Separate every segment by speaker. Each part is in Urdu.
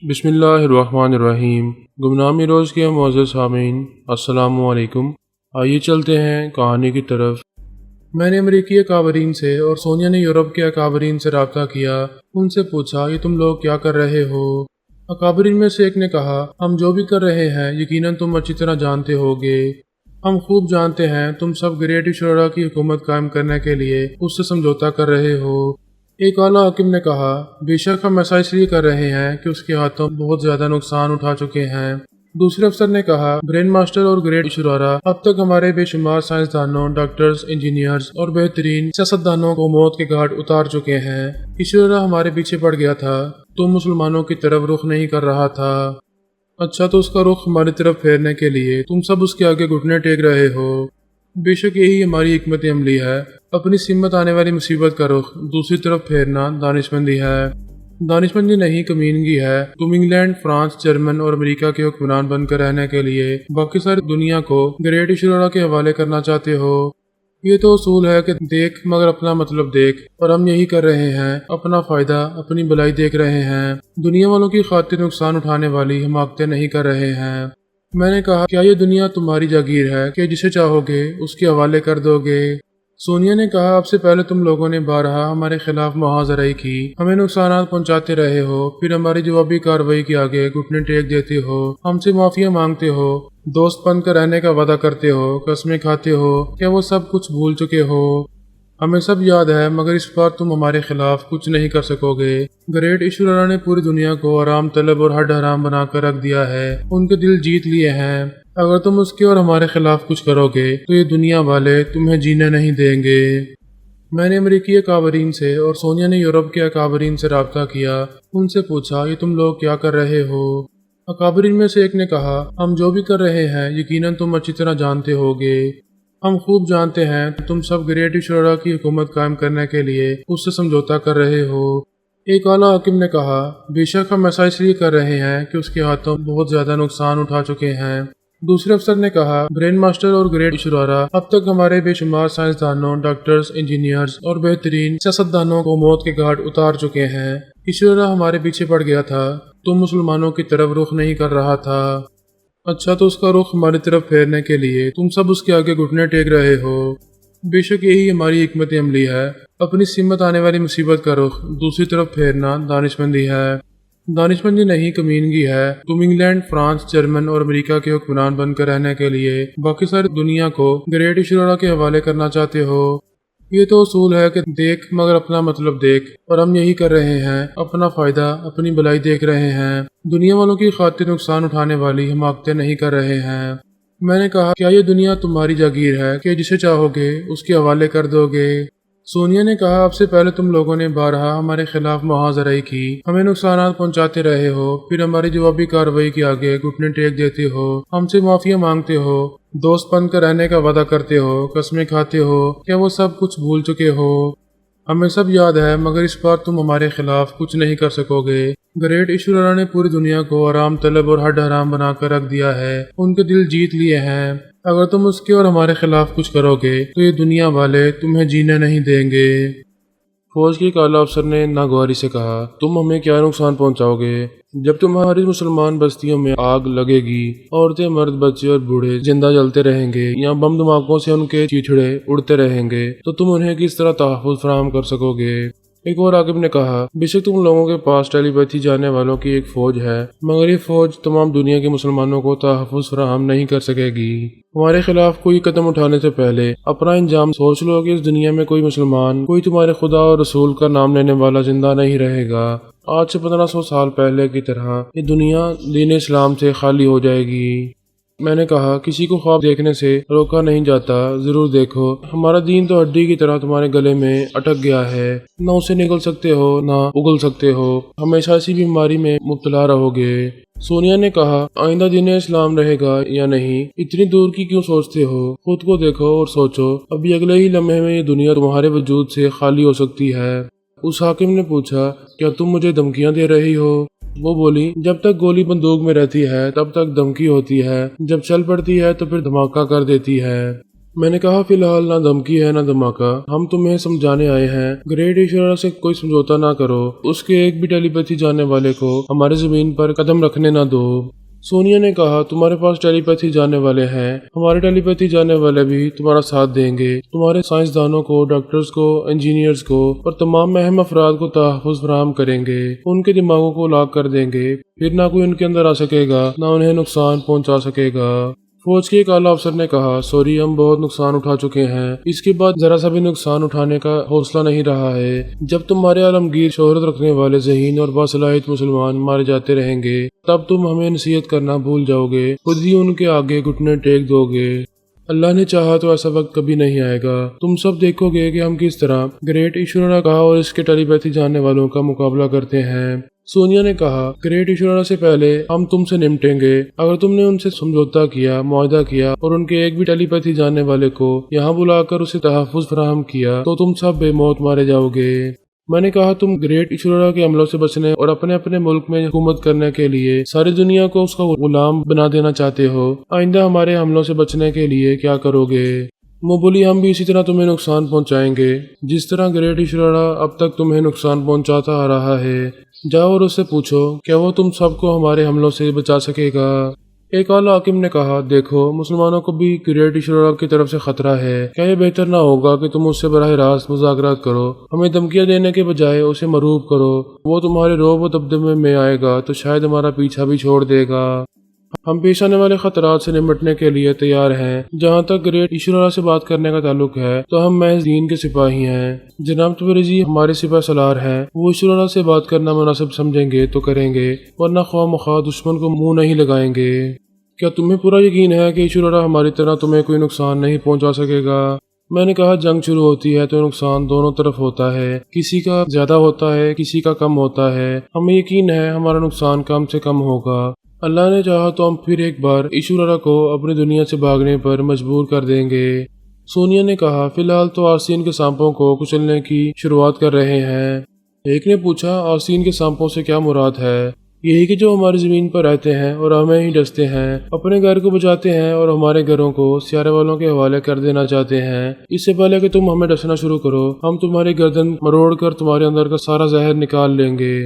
Speaker 1: بسم اللہ الرحمن الرحیم۔ گمنامی روز کے معزز سامعین، السلام علیکم۔ آئیے چلتے ہیں کہانی کی طرف۔ میں نے امریکی اکابرین سے اور سونیا نے یورپ کے اکابرین سے رابطہ کیا۔ ان سے پوچھا یہ تم لوگ کیا کر رہے ہو؟ اکابرین میں سے ایک نے کہا ہم جو بھی کر رہے ہیں یقیناً تم اچھی طرح جانتے ہوگے۔ ہم خوب جانتے ہیں تم سب گریٹ شورا کی حکومت قائم کرنے کے لیے اس سے سمجھوتا کر رہے ہو۔ ایک اعلیٰ حاکم نے کہا بے شک ہم ایسا اس لیے کر رہے ہیں کہ اس کے ہاتھوں بہت زیادہ نقصان اٹھا چکے ہیں۔ دوسرے افسر نے کہا برین ماسٹر اور گریٹ شورا اب تک ہمارے بے شمار سائنسدانوں، ڈاکٹرز، انجینئرز اور بہترین سیاستدانوں کو موت کے گھاٹ اتار چکے ہیں۔ ایشورا ہمارے پیچھے پڑ گیا تھا، تم مسلمانوں کی طرف رخ نہیں کر رہا تھا۔ اچھا تو اس کا رخ ہماری طرف پھیرنے کے لیے تم سب اس کے آگے گھٹنے ٹیک رہے ہو۔ بے شک یہی ہماری حکمت عملی ہے۔ اپنی سمت آنے والی مصیبت کا رخ دوسری طرف پھیرنا دانش مندی ہے۔ دانش مندی نہیں کمینگی ہے۔ تم انگلینڈ، فرانس، جرمن اور امریکہ کے حکمران بن کر رہنے کے لیے باقی ساری دنیا کو گریٹ شورا کے حوالے کرنا چاہتے ہو۔ یہ تو اصول ہے کہ دیکھ مگر اپنا مطلب دیکھ، اور ہم یہی کر رہے ہیں۔ اپنا فائدہ، اپنی بلائی دیکھ رہے ہیں۔ دنیا والوں کی خاطر نقصان اٹھانے والی حماقتیں نہیں کر رہے ہیں۔ میں نے کہا کیا یہ دنیا تمہاری جاگیر ہے کہ جسے چاہو گے اس کے حوالے کر دو گے؟ سونیا نے کہا اب سے پہلے تم لوگوں نے بارہا ہمارے خلاف محاذرائی کی، ہمیں نقصانات پہنچاتے رہے ہو، پھر ہماری جوابی کارروائی کے آگے گھٹنے ٹیک دیتے ہو، ہم سے معافیا مانگتے ہو، دوست بن کر رہنے کا وعدہ کرتے ہو، قسمیں کھاتے ہو، کیا وہ سب کچھ بھول چکے ہو؟ ہمیں سب یاد ہے مگر اس بار تم ہمارے خلاف کچھ نہیں کر سکو گے۔ گریٹ ایشورا نے پوری دنیا کو آرام طلب اور ہڈ حرام بنا کر رکھ دیا ہے، ان کے دل جیت لیے ہیں۔ اگر تم اس کے اور ہمارے خلاف کچھ کرو گے تو یہ دنیا والے تمہیں جینے نہیں دیں گے۔ میں نے امریکی اکابرین سے اور سونیا نے یورپ کے اکابرین سے رابطہ کیا۔ ان سے پوچھا یہ تم لوگ کیا کر رہے ہو؟ اکابرین میں سے ایک نے کہا ہم جو بھی کر رہے ہیں یقیناً تم اچھی طرح جانتے ہوگے۔ ہم خوب جانتے ہیں تم سب گریٹ شورا کی حکومت قائم کرنے کے لیے اس سے سمجھوتا کر رہے ہو۔ ایک اعلیٰ حاکم نے کہا بے شک ہم ایسا اس لیے کر رہے ہیں کہ اس کے ہاتھوں بہت زیادہ نقصان اٹھا چکے ہیں۔ دوسرے افسر نے کہا برین ماسٹر اور گریٹ شورا اب تک ہمارے بے شمار سائنسدانوں، ڈاکٹرز، انجینئرز اور بہترین سیاستدانوں کو موت کے گھاٹ اتار چکے ہیں۔ ایشورا ہمارے پیچھے پڑ گیا تھا، تم مسلمانوں کی طرف رخ نہیں کر رہا تھا۔ اچھا تو اس کا رخ ہماری طرف پھیرنے کے لیے تم سب اس کے آگے گھٹنے ٹیک رہے ہو۔ بے شک یہی ہماری حکمت عملی ہے۔ اپنی سمت آنے والی مصیبت کا رخ دوسری طرف پھیرنا دانش مندی ہے۔ دانش مندی نہیں کمینگی ہے۔ تم انگلینڈ، فرانس، جرمن اور امریکہ کے حکمران بن کر رہنے کے لیے باقی ساری دنیا کو گریٹ شورا کے حوالے کرنا چاہتے ہو۔ یہ تو اصول ہے کہ دیکھ مگر اپنا مطلب دیکھ، اور ہم یہی کر رہے ہیں۔ اپنا فائدہ، اپنی بلائی دیکھ رہے ہیں۔ دنیا والوں کی خاطر نقصان اٹھانے والی حماقتیں نہیں کر رہے ہیں۔ میں نے کہا کیا یہ دنیا تمہاری جاگیر ہے کہ جسے چاہو گے اس کے حوالے کر دو گے؟ سونیا نے کہا اب سے پہلے تم لوگوں نے بارہا ہمارے خلاف محاذرائی کی، ہمیں نقصانات پہنچاتے رہے ہو، پھر ہماری جوابی کارروائی کے آگے گھٹنے ٹیک دیتے ہو، ہم سے معافیا مانگتے ہو، دوست بن کر رہنے کا وعدہ کرتے ہو، قسمیں کھاتے ہو، کیا وہ سب کچھ بھول چکے ہو؟ ہمیں سب یاد ہے مگر اس بار تم ہمارے خلاف کچھ نہیں کر سکو گے۔ گریٹ ایشورا نے پوری دنیا کو آرام طلب اور ہڈ حرام بنا کر رکھ دیا ہے، ان کے دل جیت لیے ہیں۔ اگر تم اس کے اور ہمارے خلاف کچھ کرو گے تو یہ دنیا والے تمہیں جینے نہیں دیں گے۔ فوج کے ایک اعلیٰ افسر نے ناگواری سے کہا تم ہمیں کیا نقصان پہنچاؤ گے؟ جب تمہاری مسلمان بستیوں میں آگ لگے گی، عورتیں، مرد، بچے اور بوڑھے زندہ جلتے رہیں گے یا بم دھماکوں سے ان کے چیچڑے اڑتے رہیں گے تو تم انہیں کس طرح تحفظ فراہم کر سکو گے؟ ایک اور حاکم نے کہا بے شک تم لوگوں کے پاس ٹیلی پیتھی جانے والوں کی ایک فوج ہے، مگر یہ فوج تمام دنیا کے مسلمانوں کو تحفظ فراہم نہیں کر سکے گی۔ ہمارے خلاف کوئی قدم اٹھانے سے پہلے اپنا انجام سوچ لو کہ اس دنیا میں کوئی مسلمان، کوئی تمہارے خدا اور رسول کا نام لینے والا زندہ نہیں رہے گا۔ آج سے 1500 سال پہلے کی طرح یہ دنیا دین اسلام سے خالی ہو جائے گی۔ میں نے کہا کسی کو خواب دیکھنے سے روکا نہیں جاتا، ضرور دیکھو۔ ہمارا دین تو ہڈی کی طرح تمہارے گلے میں اٹک گیا ہے، نہ اسے نگل سکتے ہو نہ اگل سکتے ہو، ہمیشہ اسی بیماری میں مبتلا رہو گے۔ سونیا نے کہا آئندہ دین اسلام رہے گا یا نہیں، اتنی دور کی کیوں سوچتے ہو؟ خود کو دیکھو اور سوچو، ابھی اگلے ہی لمحے میں یہ دنیا تمہارے وجود سے خالی ہو سکتی ہے۔ اس حاکم نے پوچھا کیا تم مجھے دھمکیاں دے رہی ہو؟ وہ بولی جب تک گولی بندوق میں رہتی ہے تب تک دھمکی ہوتی ہے، جب چل پڑتی ہے تو پھر دھماکہ کر دیتی ہے۔ میں نے کہا فی الحال نہ دھمکی ہے نہ دھماکہ، ہم تمہیں سمجھانے آئے ہیں، گریٹ ایشورا سے کوئی سمجھوتا نہ کرو، اس کے ایک بھی ٹیلی پیتھی جاننے والے کو ہمارے زمین پر قدم رکھنے نہ دو۔ سونیا نے کہا تمہارے پاس ٹیلی پیتھی جاننے والے ہیں، ہمارے ٹیلی پیتھی جاننے والے بھی تمہارا ساتھ دیں گے، تمہارے سائنسدانوں کو، ڈاکٹرز کو، انجینئرز کو اور تمام اہم افراد کو تحفظ فراہم کریں گے، ان کے دماغوں کو لاک کر دیں گے، پھر نہ کوئی ان کے اندر آ سکے گا نہ انہیں نقصان پہنچا سکے گا۔ فوج کے ایک اعلیٰ افسر نے کہا سوری، ہم بہت نقصان اٹھا چکے ہیں، اس کے بعد ذرا سا بھی نقصان اٹھانے کا حوصلہ نہیں رہا ہے۔ جب تمہارے عالمگیر شہرت رکھنے والے ذہین اور باصلاحیت مسلمان مارے جاتے رہیں گے تب تم ہمیں نصیحت کرنا بھول جاؤ گے، خود ہی ان کے آگے گھٹنے ٹیک دو گے۔ اللہ نے چاہا تو ایسا وقت کبھی نہیں آئے گا، تم سب دیکھو گے کہ ہم کس طرح گریٹ ایشورا کا اور اس کے ٹیلی پیتھی جاننے والوں کا مقابلہ کرتے ہیں۔ سونیا نے کہا گریٹ ایشورا سے پہلے ہم تم سے نمٹیں گے، اگر تم نے ان سے سمجھوتا کیا، معاہدہ کیا اور ان کے ایک بھی ٹیلی پیتھی جاننے والے کو یہاں بلا کر اسے تحفظ فراہم کیا تو تم سب بے موت مارے جاؤ گے۔ میں نے کہا تم گریٹ ایشورا کے حملوں سے بچنے اور اپنے اپنے ملک میں حکومت کرنے کے لیے ساری دنیا کو اس کا غلام بنا دینا چاہتے ہو، آئندہ ہمارے حملوں سے بچنے کے لیے کیا کرو گے؟ وہ بولی ہم بھی اسی طرح تمہیں نقصان پہنچائیں گے جس طرح گریٹ ایشورا اب تک تمہیں نقصان پہنچاتا آ رہا ہے، جاؤ اور اس سے پوچھو کیا وہ تم سب کو ہمارے حملوں سے بچا سکے گا۔ ایک اعلیٰ حاکم نے کہا دیکھو مسلمانوں کو بھی گریٹ ایشورا کی طرف سے خطرہ ہے، کیا یہ بہتر نہ ہوگا کہ تم اس سے براہ راست مذاکرات کرو، ہمیں دھمکیاں دینے کے بجائے اسے مرعوب کرو، وہ تمہارے روب و دبدبے میں آئے گا تو شاید ہمارا پیچھا بھی چھوڑ دے گا۔ ہم پیش آنے والے خطرات سے نمٹنے کے لیے تیار ہیں، جہاں تک گریٹ ایشورا سے بات کرنے کا تعلق ہے تو ہم محض دین کے سپاہی ہیں، جناب تبریزی ہمارے سپہ سالار ہیں، وہ ایشورا سے بات کرنا مناسب سمجھیں گے تو کریں گے، ورنہ خواہ مخواہ دشمن کو منہ نہیں لگائیں گے۔ کیا تمہیں پورا یقین ہے کہ ایشورا ہماری طرح تمہیں کوئی نقصان نہیں پہنچا سکے گا؟ میں نے کہا جنگ شروع ہوتی ہے تو نقصان دونوں طرف ہوتا ہے، کسی کا زیادہ ہوتا ہے کسی کا کم ہوتا ہے، ہمیں یقین ہے ہمارا نقصان کم سے کم ہوگا، اللہ نے چاہا تو ہم پھر ایک بار ایشورا کو اپنی دنیا سے بھاگنے پر مجبور کر دیں گے۔ سونیا نے کہا فی الحال تو آسین کے سانپوں کو کچلنے کی شروعات کر رہے ہیں۔ ایک نے پوچھا آسین کے سانپوں سے کیا مراد ہے؟ یہی کہ جو ہماری زمین پر رہتے ہیں اور ہمیں ہی ڈستے ہیں، اپنے گھر کو بچاتے ہیں اور ہمارے گھروں کو سیارے والوں کے حوالے کر دینا چاہتے ہیں۔ اس سے پہلے کہ تم ہمیں ڈسنا شروع کرو ہم تمہاری گردن مروڑ کر تمہارے اندر کا سارا زہر نکال لیں گے،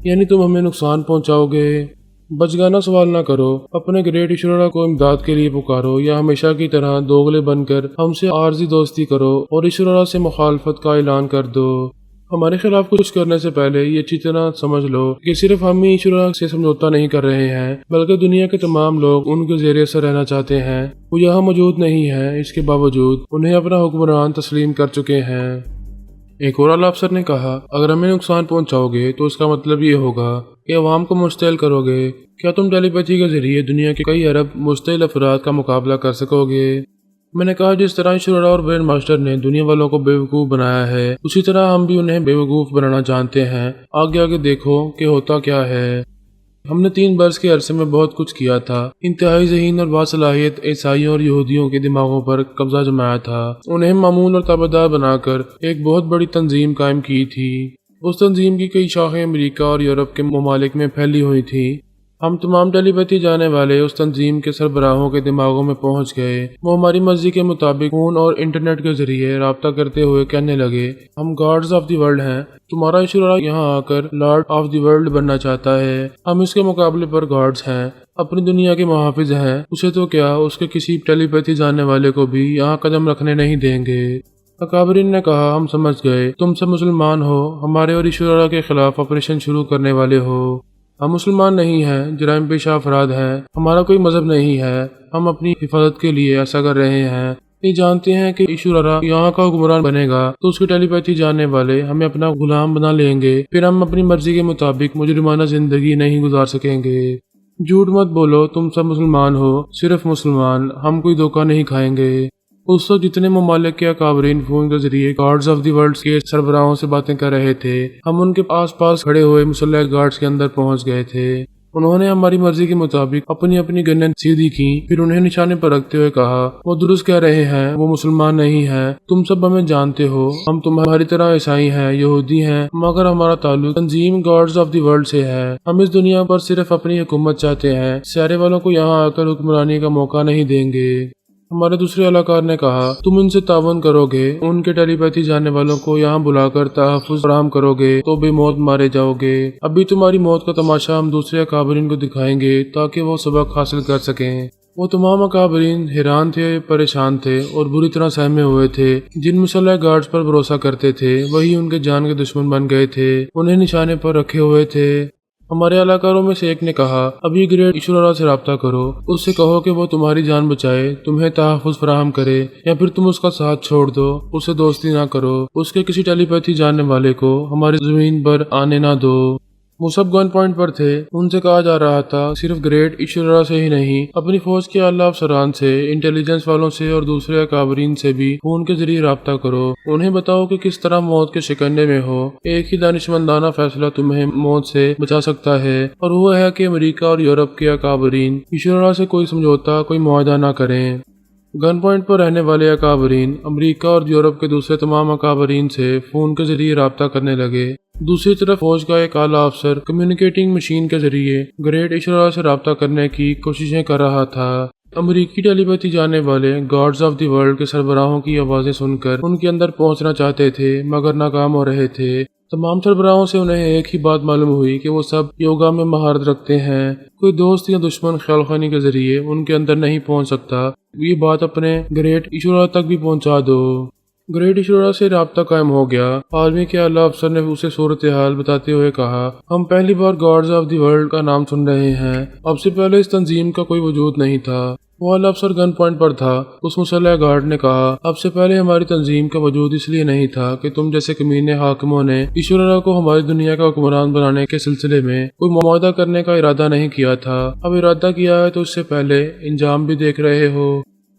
Speaker 1: یعنی تم ہمیں نقصان پہنچاؤ گے۔ بچگانہ سوال نہ کرو، اپنے گریٹ ایشورا کو امداد کے لیے پکارو یا ہمیشہ کی طرح دوغلے بن کر ہم سے عارضی دوستی کرو اور ایشورا سے مخالفت کا اعلان کر دو۔ ہمارے خلاف کچھ کرنے سے پہلے یہ اچھی طرح سمجھ لو کہ صرف ہم ہی ایشورا سے سمجھوتا نہیں کر رہے ہیں بلکہ دنیا کے تمام لوگ ان کے زیر اثر رہنا چاہتے ہیں، وہ یہاں موجود نہیں ہیں، اس کے باوجود انہیں اپنا حکمران تسلیم کر چکے ہیں۔ ایک اور اعلیٰ افسر نے کہا اگر ہمیں نقصان پہنچاؤ گے تو اس کا مطلب یہ ہوگا کہ عوام کو مشتعل کرو گے، کیا تم ٹیلی پیتھی کے ذریعے دنیا کے کئی ارب مشتعل افراد کا مقابلہ کر سکو گے؟ میں نے کہا جس طرح ایشورا اور برین ماسٹر نے دنیا والوں کو بیوقوف بنایا ہے اسی طرح ہم بھی انہیں بیوقوف بنانا جانتے ہیں، آگے آگے دیکھو کہ ہوتا کیا ہے۔ ہم نے 3 برس کے عرصے میں بہت کچھ کیا تھا، انتہائی ذہین اور باصلاحیت عیسائیوں اور یہودیوں کے دماغوں پر قبضہ جمایا تھا، انہیں معمول اور تابعدار بنا کر ایک بہت بڑی تنظیم قائم کی تھی۔ اس تنظیم کی کئی شاخیں امریکہ اور یورپ کے ممالک میں پھیلی ہوئی تھیں۔ ہم تمام ٹیلی پیتھی جانے والے اس تنظیم کے سربراہوں کے دماغوں میں پہنچ گئے، وہ ہماری مرضی کے مطابق فون اور انٹرنیٹ کے ذریعے رابطہ کرتے ہوئے کہنے لگے ہم گارڈز آف دی ورلڈ ہیں، تمہارا ایشورا یہاں آ کر لارڈ آف دی ورلڈ بننا چاہتا ہے، ہم اس کے مقابلے پر گارڈز ہیں، اپنی دنیا کے محافظ ہیں، اسے تو کیا اس کے کسی ٹیلی پیتھی جاننے والے کو بھی یہاں قدم رکھنے نہیں دیں گے۔ اکابرین نے کہا ہم سمجھ گئے، تم سب مسلمان ہو، ہمارے اور ایشورا کے خلاف آپریشن شروع کرنے والے ہو۔ ہم مسلمان نہیں ہیں، جرائم پیشہ افراد ہیں، ہمارا کوئی مذہب نہیں ہے، ہم اپنی حفاظت کے لیے ایسا کر رہے ہیں، یہ جانتے ہیں کہ ایشورا یہاں کا حکمران بنے گا تو اس کی ٹیلی پیتھی جاننے والے ہمیں اپنا غلام بنا لیں گے، پھر ہم اپنی مرضی کے مطابق مجرمانہ زندگی نہیں گزار سکیں گے۔ جھوٹ مت بولو، تم سب مسلمان ہو، صرف مسلمان، ہم کوئی دھوکہ نہیں کھائیں گے۔ اس وقت جتنے ممالک کے اکابرین فون کے ذریعے گارڈز آف دی ورلڈ کے سربراہوں سے باتیں کر رہے تھے، ہم ان کے آس پاس کھڑے ہوئے مسلح گارڈز کے اندر پہنچ گئے تھے۔ انہوں نے ہماری مرضی کے مطابق اپنی اپنی گنیں سیدھی کی، پھر انہیں نشانے پر رکھتے ہوئے کہا وہ درست کہہ رہے ہیں، وہ مسلمان نہیں ہیں، تم سب ہمیں جانتے ہو، ہم تمہاری طرح عیسائی ہیں، یہودی ہیں، مگر ہمارا تعلق تنظیم گارڈز آف دی ورلڈ سے ہے، ہم اس دنیا پر صرف اپنی حکومت چاہتے ہیں، سیارے والوں کو یہاں آ کر حکمرانی کا موقع نہیں دیں گے۔ ہمارے دوسرے اہلکار نے کہا تم ان سے تعاون کرو گے، ان کے ٹیلی پیتھی جاننے والوں کو یہاں بلا کر تحفظ فراہم کرو گے تو بے موت مارے جاؤ گے۔ ابھی تمہاری موت کا تماشا ہم دوسرے اکابرین کو دکھائیں گے تاکہ وہ سبق حاصل کر سکیں۔ وہ تمام اکابرین حیران تھے، پریشان تھے اور بری طرح سہمے ہوئے تھے۔ جن مسلح گارڈز پر بھروسہ کرتے تھے وہی ان کے جان کے دشمن بن گئے تھے، انہیں نشانے پر رکھے ہوئے تھے۔ ہمارے اہلکاروں میں سے ایک نے کہا ابھی گریٹ ایشورا سے رابطہ کرو، اس سے کہو کہ وہ تمہاری جان بچائے، تمہیں تحفظ فراہم کرے، یا پھر تم اس کا ساتھ چھوڑ دو، اسے دوستی نہ کرو، اس کے کسی ٹیلی پیتھی جاننے والے کو ہماری زمین پر آنے نہ دو۔ وہ سب گن پوائنٹ پر تھے، ان سے کہا جا رہا تھا صرف گریٹ ایشورا سے ہی نہیں، اپنی فوج کے اعلیٰ افسران سے، انٹیلیجنس والوں سے اور دوسرے اکابرین سے بھی فون کے ذریعے رابطہ کرو۔ انہیں بتاؤ کہ کس طرح موت کے شکنجے میں ہو۔ ایک ہی دانشمندانہ فیصلہ تمہیں موت سے بچا سکتا ہے، اور وہ ہے کہ امریکہ اور یورپ کے اکابرین ایشورا سے کوئی سمجھوتا، کوئی معاہدہ نہ کریں۔ گن پوائنٹ پر رہنے والے اکابرین امریکہ اور یورپ کے دوسرے تمام اکابرین سے فون کے ذریعے رابطہ کرنے لگے۔ دوسری طرف فوج کا ایک اعلیٰ افسر کمیونیکیٹنگ مشین کے ذریعے گریٹ ایشورا سے رابطہ کرنے کی کوششیں کر رہا تھا۔ امریکی ٹیلی پیتھی جاننے والے گارڈز آف دی ورلڈ کے سربراہوں کی آوازیں سن کر ان کے اندر پہنچنا چاہتے تھے مگر ناکام ہو رہے تھے۔ تمام سربراہوں سے انہیں ایک ہی بات معلوم ہوئی کہ وہ سب یوگا میں مہارت رکھتے ہیں، کوئی دوست یا دشمن خیال خانی کے ذریعے ان کے اندر نہیں پہنچ سکتا۔ یہ بات اپنے گریٹ ایشورا تک بھی پہنچا دو۔ گریٹ ایشورا سے رابطہ قائم ہو گیا۔ آرمی کے اعلیٰ افسر نے اسے صورتحال بتاتے ہوئے کہا ہم پہلی بار گارڈز آف دی ورلڈ کا نام سن رہے ہیں، اب سے پہلے اس تنظیم کا کوئی وجود نہیں تھا۔ وہ اعلیٰ افسر گن پوائنٹ پر تھا۔ اس مسلح گارڈ نے کہا اب سے پہلے ہماری تنظیم کا وجود اس لیے نہیں تھا کہ تم جیسے کمینے حاکموں نے ایشورا کو ہماری دنیا کا حکمران بنانے کے سلسلے میں کوئی معاہدہ کرنے کا ارادہ نہیں کیا تھا۔ اب ارادہ کیا ہے تو اس سے پہلے انجام بھی دیکھ رہے ہو۔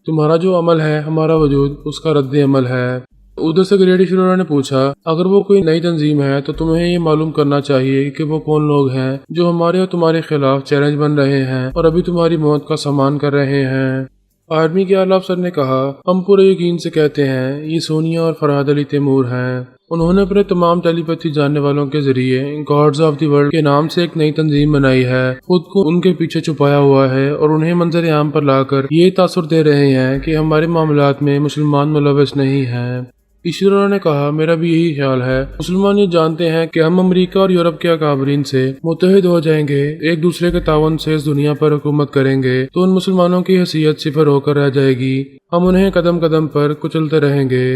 Speaker 1: تمہارا جو عمل ہے ہمارا وجود اس کا رد عمل ہے۔ ادھر سے گریٹ ایشورا نے پوچھا اگر وہ کوئی نئی تنظیم ہے تو تمہیں یہ معلوم کرنا چاہیے کہ وہ کون لوگ ہیں جو ہمارے اور تمہارے خلاف چیلنج بن رہے ہیں اور ابھی تمہاری موت کا سامان کر رہے ہیں۔ آرمی کے اعلیٰ افسر نے کہا ہم پورے یقین سے کہتے ہیں یہ سونیا اور فرحاد علی تیمور ہیں۔ انہوں نے اپنے تمام ٹیلی پیتھی جاننے والوں کے ذریعے گارڈز آف دی ورلڈ کے نام سے ایک نئی تنظیم بنائی ہے، خود کو ان کے پیچھے چھپایا ہوا ہے اور انہیں منظر عام پر لا کر یہ تاثر دے رہے ہیں کہ ہمارے معاملات میں مسلمان ملوث نہیں ہیں۔ ایشورا نے کہا میرا بھی یہی خیال ہے۔ مسلمان یہ جانتے ہیں کہ ہم امریکہ اور یورپ کے اکابرین سے متحد ہو جائیں گے، ایک دوسرے کے تعاون سے اس دنیا پر حکومت کریں گے تو ان مسلمانوں کی حیثیت صفر ہو کر رہ جائے گی، ہم انہیں قدم قدم پر کچلتے رہیں گے۔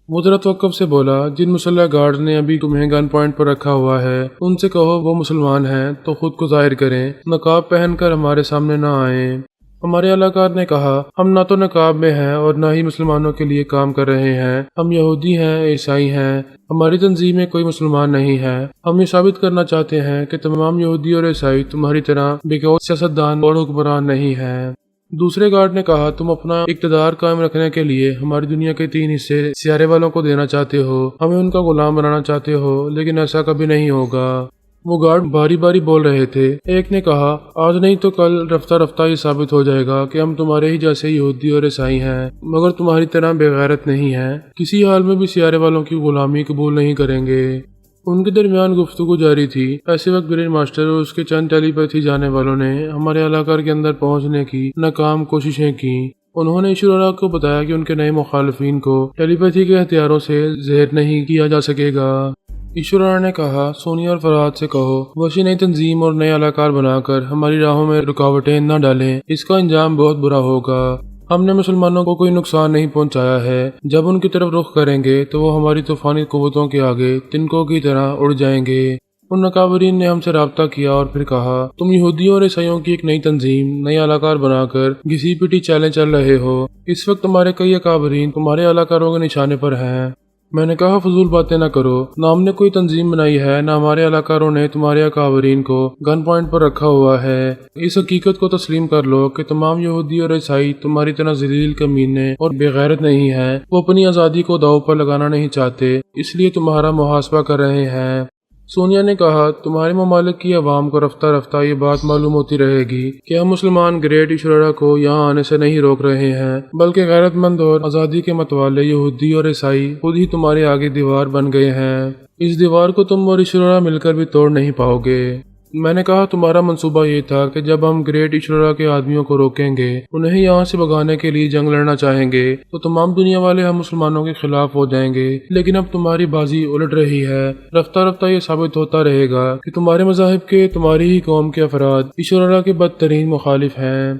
Speaker 1: وہ ذرا توقف سے بولا جن مسلح گارڈز نے ابھی تمہیں گن پوائنٹ پر رکھا ہوا ہے ان سے کہو وہ مسلمان ہیں تو خود کو ظاہر کریں، نقاب پہن کر ہمارے سامنے نہ آئیں۔ ہمارے اہلکار نے کہا ہم نہ تو نقاب میں ہیں اور نہ ہی مسلمانوں کے لیے کام کر رہے ہیں، ہم یہودی ہیں، عیسائی ہیں، ہماری تنظیم میں کوئی مسلمان نہیں ہے۔ ہم یہ ثابت کرنا چاہتے ہیں کہ تمام یہودی اور عیسائی تمہاری طرح بیکور سیاستدان اور حکمران نہیں ہیں۔ دوسرے گارڈ نے کہا تم اپنا اقتدار قائم رکھنے کے لیے ہماری دنیا کے 3 حصے سیارے والوں کو دینا چاہتے ہو، ہمیں ان کا غلام بنانا چاہتے ہو، لیکن ایسا کبھی نہیں ہوگا۔ وہ گارڈ باری باری بول رہے تھے۔ ایک نے کہا آج نہیں تو کل رفتہ رفتہ یہ ثابت ہو جائے گا کہ ہم تمہارے ہی جیسے یہودی اور عیسائی ہیں مگر تمہاری طرح بے غیرت نہیں ہیں، کسی حال میں بھی سیارے والوں کی غلامی قبول نہیں کریں گے۔ ان کے درمیان گفتگو جاری تھی۔ ایسے وقت گرین ماسٹر اور اس کے چند ٹیلی پیتھی جانے والوں نے ہمارے اہلکار کے اندر پہنچنے کی ناکام کوششیں کی۔ انہوں نے ایشورا کو بتایا کہ ان کے نئے مخالفین کو ٹیلی پیتھی کے ہتھیاروں سے زہر نہیں کیا جا سکے گا۔ ایشورا نے کہا سونیا اور فرحاد سے کہو وسیع نئی تنظیم اور نئے اہلکار بنا کر ہماری راہوں میں رکاوٹیں نہ ڈالیں، اس کا انجام بہت برا ہوگا۔ ہم نے مسلمانوں کو کوئی نقصان نہیں پہنچایا ہے، جب ان کی طرف رخ کریں گے تو وہ ہماری طوفانی قوتوں کے آگے تنکوں کی طرح اڑ جائیں گے۔ ان اکابرین نے ہم سے رابطہ کیا اور پھر کہا تم یہودیوں اور عیسائیوں کی ایک نئی تنظیم، نئی اہلکار بنا کر گھسی پٹی چالیں چل رہے ہو۔ اس وقت تمہارے کئی اکابرین تمہارے اہلکاروں کے نشانے پر ہیں۔ میں نے کہا فضول باتیں نہ کرو، نہ ہم نے کوئی تنظیم بنائی ہے، نہ ہمارے اہلکاروں نے تمہارے اکابرین کو گن پوائنٹ پر رکھا ہوا ہے۔ اس حقیقت کو تسلیم کر لو کہ تمام یہودی اور عیسائی تمہاری طرح ذلیل، کمینے اور بے غیرت نہیں ہیں، وہ اپنی آزادی کو داؤ پر لگانا نہیں چاہتے، اس لیے تمہارا محاسبہ کر رہے ہیں۔ سونیا نے کہا تمہارے ممالک کی عوام کو رفتہ رفتہ یہ بات معلوم ہوتی رہے گی کہ ہم مسلمان گریٹ ایشورا کو یہاں آنے سے نہیں روک رہے ہیں، بلکہ غیرت مند اور آزادی کے متوالے یہودی اور عیسائی خود ہی تمہارے آگے دیوار بن گئے ہیں۔ اس دیوار کو تم اور ایشورا مل کر بھی توڑ نہیں پاؤ گے۔ میں نے کہا تمہارا منصوبہ یہ تھا کہ جب ہم گریٹ اشورا کے آدمیوں کو روکیں گے، انہیں یہاں سے بھگانے کے لیے جنگ لڑنا چاہیں گے، تو تمام دنیا والے ہم مسلمانوں کے خلاف ہو جائیں گے، لیکن اب تمہاری بازی الٹ رہی ہے۔ رفتہ رفتہ یہ ثابت ہوتا رہے گا کہ تمہارے مذاہب کے، تمہاری ہی قوم کے افراد اشورا کے بدترین مخالف ہیں۔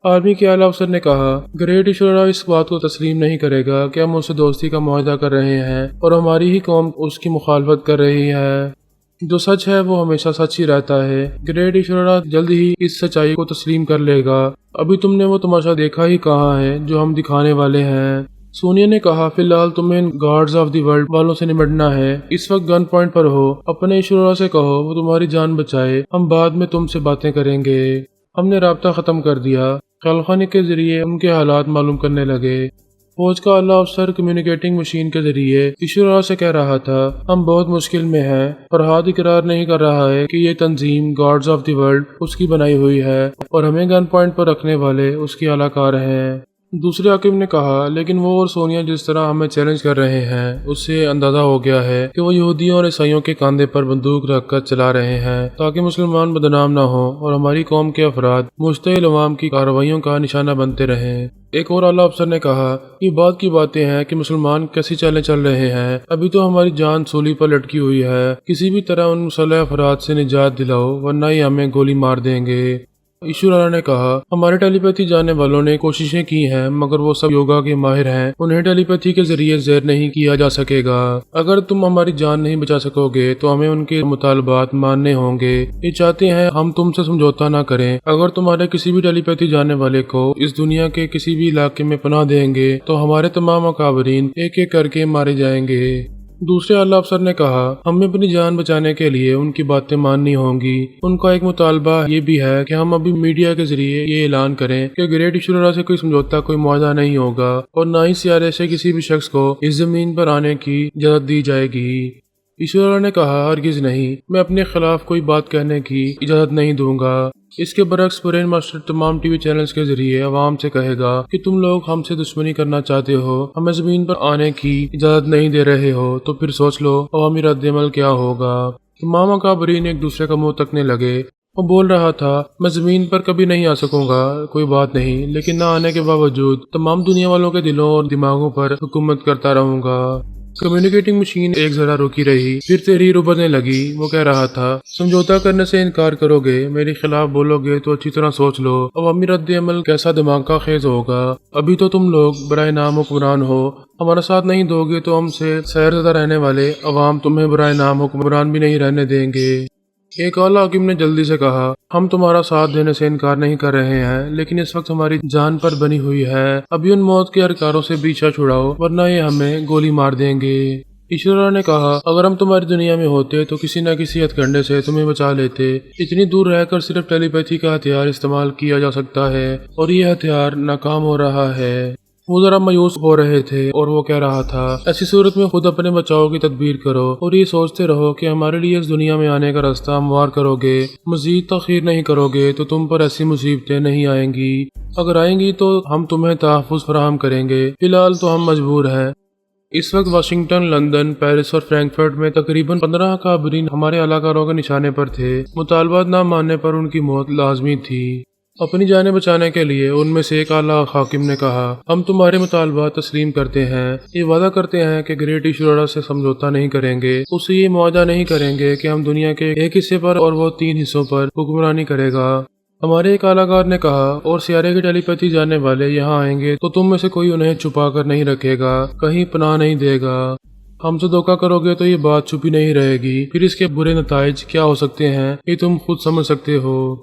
Speaker 1: آرمی کے اعلیٰ افسر نے کہا گریٹ اشورا اس بات کو تسلیم نہیں کرے گا کہ ہم اس سے دوستی کا معاہدہ کر رہے ہیں اور ہماری ہی قوم اس کی مخالفت کر رہی ہے۔ جو سچ ہے وہ ہمیشہ سچ ہی رہتا ہے۔ گریٹ اشورا جلد ہی اس سچائی کو تسلیم کر لے گا۔ ابھی تم نے وہ تماشا دیکھا ہی کہاں ہے جو ہم دکھانے والے ہیں۔ سونیا نے کہا فی الحال تمہیں گارڈز آف دی ورلڈ والوں سے نمٹنا ہے، اس وقت گن پوائنٹ پر ہو۔ اپنے اشورا سے کہو وہ تمہاری جان بچائے، ہم بعد میں تم سے باتیں کریں گے۔ ہم نے رابطہ ختم کر دیا۔ خیال خانی کے ذریعے ان کے حالات معلوم کرنے لگے۔ فوج کا اعلیٰ افسر کمیونیکیٹنگ مشین کے ذریعے اشورا سے کہہ رہا تھا ہم بہت مشکل میں ہیں۔ فرحاد اقرار نہیں کر رہا ہے کہ یہ تنظیم گارڈز آف دی ورلڈ اس کی بنائی ہوئی ہے اور ہمیں گن پوائنٹ پر رکھنے والے اس کے اعلی کار ہیں۔ دوسرے حاکم نے کہا لیکن وہ اور سونیا جس طرح ہمیں چیلنج کر رہے ہیں اس سے اندازہ ہو گیا ہے کہ وہ یہودیوں اور عیسائیوں کے کاندھے پر بندوق رکھ کر چلا رہے ہیں تاکہ مسلمان بدنام نہ ہوں اور ہماری قوم کے افراد مشتعل عوام کی کارروائیوں کا نشانہ بنتے رہیں۔ ایک اور اعلیٰ افسر نے کہا یہ بات کی باتیں ہیں کہ مسلمان کیسی چالیں چل رہے ہیں، ابھی تو ہماری جان سولی پر لٹکی ہوئی ہے، کسی بھی طرح ان مسلح افراد سے نجات دلاؤ ورنہ یہ ہمیں گولی مار دیں گے۔ اشورا نے کہا ہمارے ٹیلی پیتھی جاننے والوں نے کوششیں کی ہیں مگر وہ سب یوگا کے ماہر ہیں، انہیں ٹیلی پیتھی کے ذریعے زہر نہیں کیا جا سکے گا۔ اگر تم ہماری جان نہیں بچا سکو گے تو ہمیں ان کے مطالبات ماننے ہوں گے۔ یہ چاہتے ہیں ہم تم سے سمجھوتا نہ کریں۔ اگر تمہارے کسی بھی ٹیلی پیتھی جاننے والے کو اس دنیا کے کسی بھی علاقے میں پناہ دیں گے تو ہمارے تمام اکابرین ایک ایک کر کے مارے جائیں گے۔ دوسرے اعلیٰ افسر نے کہا ہمیں اپنی جان بچانے کے لیے ان کی باتیں ماننی ہوں گی۔ ان کا ایک مطالبہ یہ بھی ہے کہ ہم ابھی میڈیا کے ذریعے یہ اعلان کریں کہ گریٹ اشورا سے کوئی سمجھوتا، کوئی معاہدہ نہیں ہوگا اور نہ ہی سیارے سے کسی بھی شخص کو اس زمین پر آنے کی اجازت دی جائے گی۔ اشورا نے کہا ہرگز نہیں، میں اپنے خلاف کوئی بات کہنے کی اجازت نہیں دوں گا۔ اس کے برعکس برین ماسٹر تمام ٹی وی چینلز کے ذریعے عوام سے کہے گا کہ تم لوگ ہم سے دشمنی کرنا چاہتے ہو، ہمیں زمین پر آنے کی اجازت نہیں دے رہے ہو، تو پھر سوچ لو عوامی رد عمل کیا ہوگا۔ تمام اکابرین ایک دوسرے کا منہ تکنے لگے۔ وہ بول رہا تھا میں زمین پر کبھی نہیں آ سکوں گا، کوئی بات نہیں، لیکن نہ آنے کے باوجود تمام دنیا والوں کے دلوں اور دماغوں پر حکومت کرتا رہوں گا۔ کمیونیکیٹنگ مشین ایک ذرا رکی رہی، پھر تحریر ابھرنے لگی۔ وہ کہہ رہا تھا سمجھوتا کرنے سے انکار کرو گے، میرے خلاف بولو گے تو اچھی طرح سوچ لو عوامی رد عمل کیسا دماغ کا خیز ہوگا۔ ابھی تو تم لوگ برائے نام حکمران ہو، ہمارا ساتھ نہیں دو گے تو ہم سے سیر زدہ رہنے والے عوام تمہیں برائے نام حکمران بھی نہیں رہنے دیں گے۔ ایک اعلیٰ حاکم نے جلدی سے کہا ہم تمہارا ساتھ دینے سے انکار نہیں کر رہے ہیں، لیکن اس وقت ہماری جان پر بنی ہوئی ہے، ابھی ان موت کے ہرکاروں سے پیچھا چھڑاؤ ورنہ یہ ہمیں گولی مار دیں گے۔ اشورا نے کہا اگر ہم تمہاری دنیا میں ہوتے تو کسی نہ کسی ہتھ کنڈے سے تمہیں بچا لیتے۔ اتنی دور رہ کر صرف ٹیلی پیتھی کا ہتھیار استعمال کیا جا سکتا ہے اور یہ ہتھیار ناکام ہو رہا ہے۔ وہ ذرا مایوس ہو رہے تھے اور وہ کہہ رہا تھا ایسی صورت میں خود اپنے بچاؤ کی تدبیر کرو اور یہ سوچتے رہو کہ ہمارے لیے اس دنیا میں آنے کا راستہ ہموار کرو گے۔ مزید تاخیر نہیں کرو گے تو تم پر ایسی مصیبتیں نہیں آئیں گی، اگر آئیں گی تو ہم تمہیں تحفظ فراہم کریں گے، فی الحال تو ہم مجبور ہیں۔ اس وقت واشنگٹن، لندن، پیرس اور فرینکفرٹ میں تقریباً 15 اکابرین ہمارے علاقاروں کے نشانے پر تھے۔ مطالبات نہ ماننے پر ان کی موت لازمی تھی۔ اپنی جانیں بچانے کے لیے ان میں سے ایک اعلیٰ حاکم نے کہا ہم تمہارے مطالبات تسلیم کرتے ہیں، یہ وعدہ کرتے ہیں کہ گریٹ اشورا سے سمجھوتا نہیں کریں گے، اس سے یہ معاہدہ نہیں کریں گے کہ ہم دنیا کے ایک حصے پر اور وہ 3 حصوں پر حکمرانی کرے گا۔ ہمارے ایک اعلیٰ کار نے کہا اور سیارے کی ٹیلی پیتھی جاننے والے یہاں آئیں گے تو تم میں سے کوئی انہیں چھپا کر نہیں رکھے گا، کہیں پناہ نہیں دے گا۔ ہم سے دھوکہ کرو گے تو یہ بات چھپی نہیں رہے گی، پھر اس کے برے نتائج کیا ہو سکتے ہیں یہ تم خود سمجھ سکتے ہو۔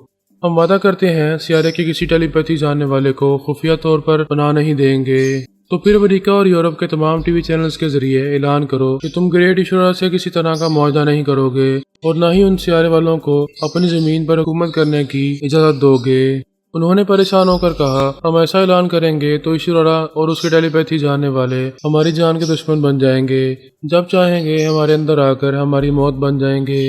Speaker 1: ہم وعدہ کرتے ہیں سیارے کے کسی ٹیلی پیتھی جاننے والے کو خفیہ طور پر پناہ نہیں دیں گے۔ تو پھر امریکہ اور یورپ کے تمام ٹی وی چینلز کے ذریعے اعلان کرو کہ تم گریٹ اشورا سے کسی طرح کا معاہدہ نہیں کرو گے اور نہ ہی ان سیارے والوں کو اپنی زمین پر حکومت کرنے کی اجازت دو گے۔ انہوں نے پریشان ہو کر کہا ہم ایسا اعلان کریں گے تو اشورا اور اس کے ٹیلی پیتھی جاننے والے ہماری جان کے دشمن بن جائیں گے، جب چاہیں گے ہمارے اندر آ کر ہماری موت بن جائیں گے۔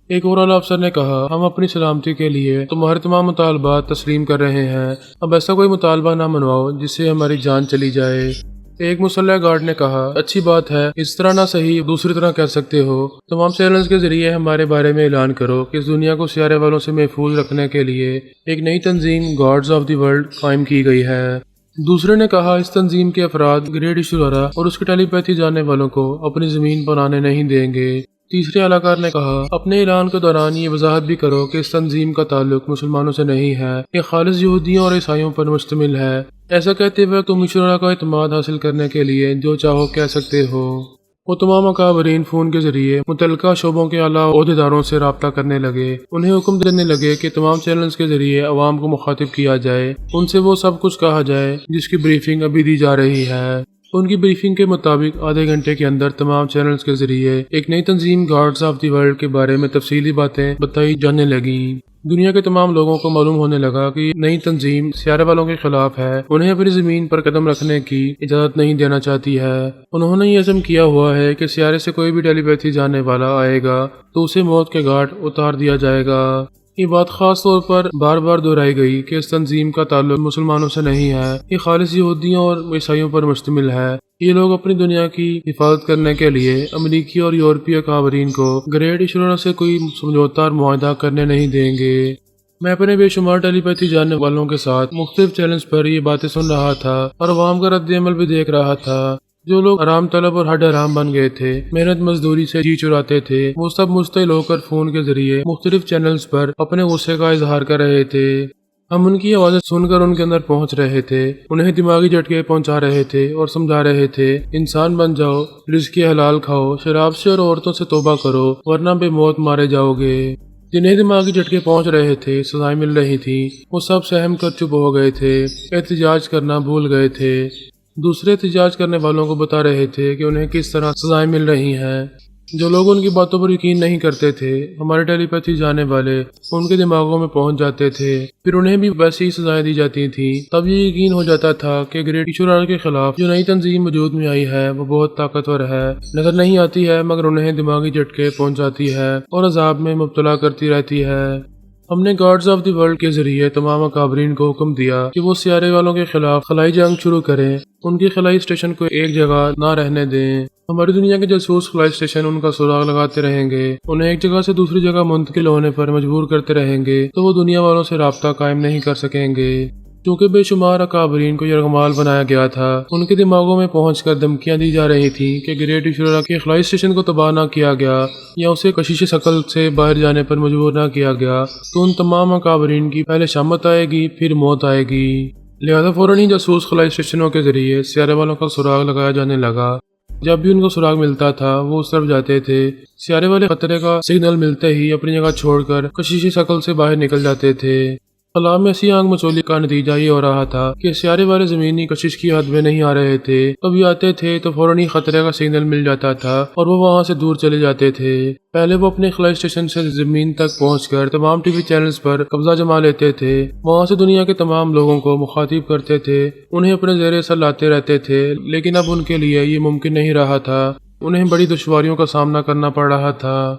Speaker 1: ایک اور اعلیٰ افسر نے کہا ہم اپنی سلامتی کے لیے تمہارے تمام مطالبات تسلیم کر رہے ہیں، اب ایسا کوئی مطالبہ نہ منواؤ جس سے ہماری جان چلی جائے۔ ایک مسلح گارڈ نے کہا، اچھی بات ہے، اس طرح نہ صحیح دوسری طرح کہہ سکتے ہو۔ تمام چینلز کے ذریعے ہمارے بارے میں اعلان کرو کہ اس دنیا کو سیارے والوں سے محفوظ رکھنے کے لیے ایک نئی تنظیم گارڈز آف دی ورلڈ قائم کی گئی ہے۔ دوسرے نے کہا، اس تنظیم کے افراد گریٹ ایشورا اور اس کے ٹیلی پیتھی جاننے والوں کو اپنی زمین پر آنے نہیں دیں گے۔ تیسرے اہلکار نے کہا، اپنے اعلان کے دوران یہ وضاحت بھی کرو کہ اس تنظیم کا تعلق مسلمانوں سے نہیں ہے، یہ خالص یہودیوں اور عیسائیوں پر مشتمل ہے۔ ایسا کہتے ہوئے تم ایشورا کا اعتماد حاصل کرنے کے لیے جو چاہو کہہ سکتے ہو۔ وہ تمام اکابرین فون کے ذریعے متعلقہ شعبوں کے اعلیٰ عہدیداروں سے رابطہ کرنے لگے، انہیں حکم دینے لگے کہ تمام چینلز کے ذریعے عوام کو مخاطب کیا جائے، ان سے وہ سب کچھ کہا جائے جس کی بریفنگ ابھی دی جا رہی ہے۔ ان کی بریفنگ کے مطابق آدھے گھنٹے کے اندر تمام چینلز کے ذریعے ایک نئی تنظیم گارڈز آف دی ورلڈ کے بارے میں تفصیلی باتیں بتائی جانے لگیں۔ دنیا کے تمام لوگوں کو معلوم ہونے لگا کہ نئی تنظیم سیارے والوں کے خلاف ہے، انہیں اپنی زمین پر قدم رکھنے کی اجازت نہیں دینا چاہتی ہے۔ انہوں نے یہ عزم کیا ہوا ہے کہ سیارے سے کوئی بھی ٹیلی پیتھی جانے والا آئے گا تو اسے موت کے گھاٹ اتار دیا جائے گا۔ یہ بات خاص طور پر بار بار دہرائی گئی کہ اس تنظیم کا تعلق مسلمانوں سے نہیں ہے، یہ خالص یہودیوں اور عیسائیوں پر مشتمل ہے۔ یہ لوگ اپنی دنیا کی حفاظت کرنے کے لیے امریکی اور یورپی اکابرین کو گریٹ ایشورا سے کوئی سمجھوتا اور معاہدہ کرنے نہیں دیں گے۔ میں اپنے بے شمار ٹیلی پیتھی جاننے والوں کے ساتھ مختلف چینلز پر یہ باتیں سن رہا تھا اور عوام کا رد عمل بھی دیکھ رہا تھا۔ جو لوگ آرام طلب اور ہڈ حرام بن گئے تھے، محنت مزدوری سے جی چراتے تھے، وہ سب مشتعل ہو کر فون کے ذریعے مختلف چینلز پر اپنے غصے کا اظہار کر رہے تھے۔ ہم ان کی آوازیں سن کر ان کے اندر پہنچ رہے تھے، انہیں دماغی جھٹکے پہنچا رہے تھے اور سمجھا رہے تھے، انسان بن جاؤ، رزق حلال کھاؤ، شراب سے اور عورتوں سے توبہ کرو ورنہ بے موت مارے جاؤ گے۔ جنہیں دماغی جھٹکے پہنچ رہے تھے، سزائیں مل رہی تھی، وہ سب سہم کر چپ ہو گئے تھے، احتجاج کرنا بھول گئے تھے۔ دوسرے احتجاج کرنے والوں کو بتا رہے تھے کہ انہیں کس طرح سزائیں مل رہی ہیں۔ جو لوگ ان کی باتوں پر یقین نہیں کرتے تھے، ہمارے ٹیلی پیتھی جانے والے ان کے دماغوں میں پہنچ جاتے تھے، پھر انہیں بھی ویسی ہی سزائیں دی جاتی تھیں۔ تب یہ یقین ہو جاتا تھا کہ گریٹ ایشورا کے خلاف جو نئی تنظیم وجود میں آئی ہے وہ بہت طاقتور ہے، نظر نہیں آتی ہے مگر انہیں دماغی جھٹکے پہنچ جاتی ہے اور عذاب میں مبتلا کرتی رہتی ہے۔ ہم نے گارڈز آف دی ورلڈ کے ذریعے تمام اکابرین کو حکم دیا کہ وہ سیارے والوں کے خلاف خلائی جنگ شروع کریں، ان کی خلائی اسٹیشن کو ایک جگہ نہ رہنے دیں۔ ہماری دنیا کے جاسوس خلائی اسٹیشن ان کا سراغ لگاتے رہیں گے، انہیں ایک جگہ سے دوسری جگہ منتقل ہونے پر مجبور کرتے رہیں گے تو وہ دنیا والوں سے رابطہ قائم نہیں کر سکیں گے۔ چونکہ بے شمار اکابرین کو یرغمال بنایا گیا تھا، ان کے دماغوں میں پہنچ کر دھمکیاں دی جا رہی تھیں کہ گریٹ ایشورا کے خلائی اسٹیشن کو تباہ نہ کیا گیا یا اسے کشش ثقل سے باہر جانے پر مجبور نہ کیا گیا تو ان تمام اکابرین کی پہلے شامت آئے گی پھر موت آئے گی۔ لہذا فوراً ہی جاسوس خلائی اسٹیشنوں کے ذریعے سیارے والوں کا سراغ لگایا جانے لگا۔ جب بھی ان کو سراغ ملتا تھا وہ اس طرف جاتے تھے، سیارے والے خطرے کا سگنل ملتے ہی اپنی جگہ چھوڑ کر کشش ثقل سے باہر نکل جاتے تھے۔ خلا میں ایسی آنگ مچولی کا نتیجہ یہ ہو رہا تھا کہ سیارے والے زمینی کشش کی حد میں نہیں آ رہے تھے، کبھی آتے تھے تو فوراً ہی خطرے کا سگنل مل جاتا تھا اور وہ وہاں سے دور چلے جاتے تھے۔ پہلے وہ اپنے خلائی اسٹیشن سے زمین تک پہنچ کر تمام ٹی وی چینلز پر قبضہ جما لیتے تھے، وہاں سے دنیا کے تمام لوگوں کو مخاطب کرتے تھے، انہیں اپنے زیر اثر لاتے رہتے تھے، لیکن اب ان کے لیے یہ ممکن نہیں رہا تھا، انہیں بڑی دشواریوں کا سامنا کرنا پڑ رہا تھا۔